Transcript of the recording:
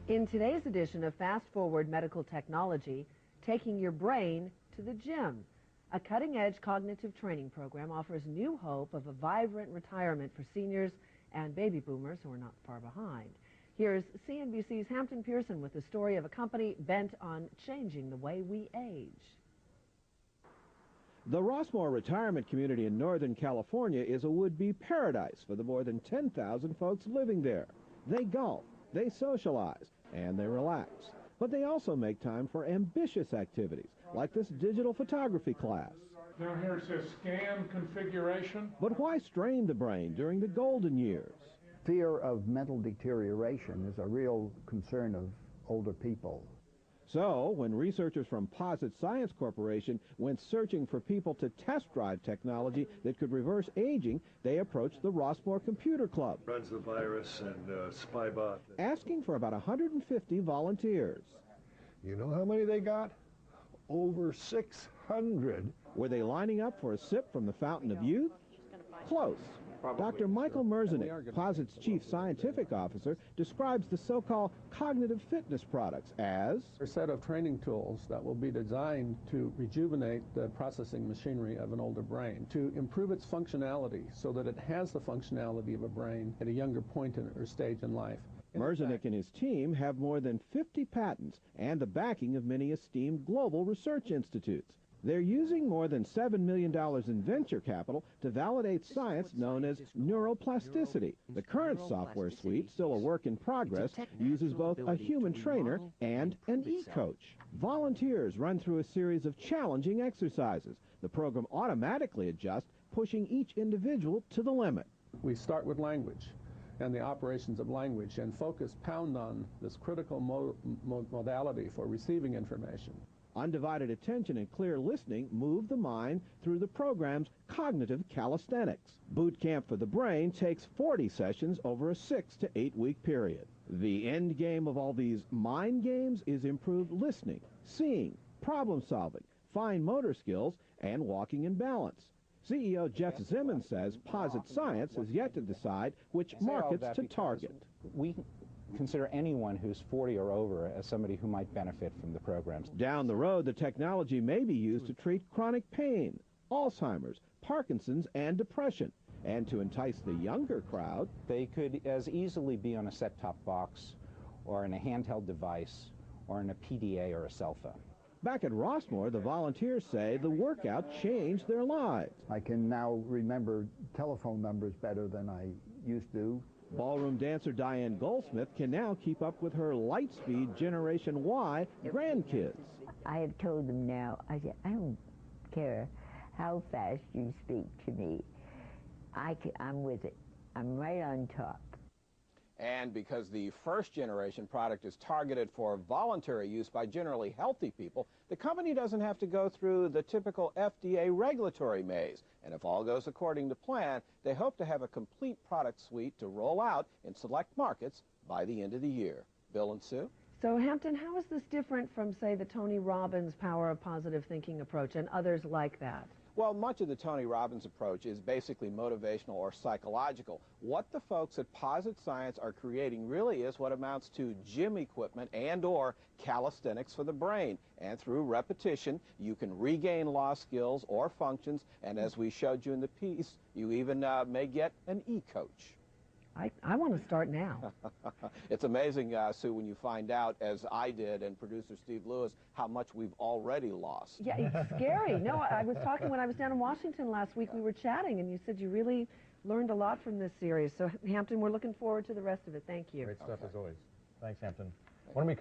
In today's edition of Fast Forward Medical Technology, taking your brain to the gym. A cutting-edge cognitive training program offers new hope of a vibrant retirement for seniors and baby boomers who are not far behind. Here's CNBC's Hampton Pearson with the story of a company bent on changing the way we age. The Rossmore retirement community in Northern California is a would-be paradise for the more than 10,000 folks living there. They golf, they socialize, and they relax. But they also make time for ambitious activities, like this digital photography class. Down here it says scan configuration. But why strain the brain during the golden years? Fear of mental deterioration is a real concern of older people. So, when researchers from Posit Science Corporation went searching for people to test drive technology that could reverse aging, they approached the Rossmore Computer Club. Runs the virus and Spybot. Asking for about 150 volunteers. You know how many they got? Over 600. Were they lining up for a sip from the fountain of youth? Close. Dr. Michael Merzenich, Posit's chief scientific officer, describes the so-called cognitive fitness products as a set of training tools that will be designed to rejuvenate the processing machinery of an older brain, to improve its functionality so that it has the functionality of a brain at a younger point or stage in life. Merzenich and his team have more than 50 patents and the backing of many esteemed global research institutes. They're using more than $7 million in venture capital to validate science known as neuroplasticity. The current software suite, still a work in progress, uses both a human trainer and an e-coach. Volunteers run through a series of challenging exercises. The program automatically adjusts, pushing each individual to the limit. We start with language and the operations of language and pound on this critical modality for receiving information. Undivided attention and clear listening move the mind through the program's cognitive calisthenics. Boot camp for the brain takes 40 sessions over a 6 to 8 week period. The end game of all these mind games is improved listening, seeing, problem solving, fine motor skills, and walking in balance. CEO Jeff Zimmons says Posit Science has yet to decide which markets to target. We consider anyone who's 40 or over as somebody who might benefit from the programs. Down the road, the technology may be used to treat chronic pain, Alzheimer's, Parkinson's, and depression. And to entice the younger crowd, they could as easily be on a set-top box or in a handheld device or in a PDA or a cell phone. Back at Rossmore, the volunteers say the workout changed their lives. I can now remember telephone numbers better than I used to. Ballroom dancer Diane Goldsmith can now keep up with her Lightspeed Generation Y grandkids. I have told them now, I said, I don't care how fast you speak to me. I'm with it. I'm right on top. And because the first generation product is targeted for voluntary use by generally healthy people, the company doesn't have to go through the typical FDA regulatory maze. And if all goes according to plan, they hope to have a complete product suite to roll out in select markets by the end of the year. Bill and Sue? So, Hampton, how is this different from, say, the Tony Robbins Power of Positive Thinking approach and others like that? Well, much of the Tony Robbins approach is basically motivational or psychological. What the folks at Posit Science are creating really is what amounts to gym equipment and or calisthenics for the brain. And through repetition, you can regain lost skills or functions, and as we showed you in the piece, you even may get an e-coach. I want to start now. It's amazing, Sue, when you find out, as I did, and producer Steve Lewis, how much we've already lost. Yeah, it's scary. No, I was talking when I was down in Washington last week. We were chatting, and you said you really learned a lot from this series. So, Hampton, we're looking forward to the rest of it. Thank you. Great stuff as always. Thanks, Hampton. When we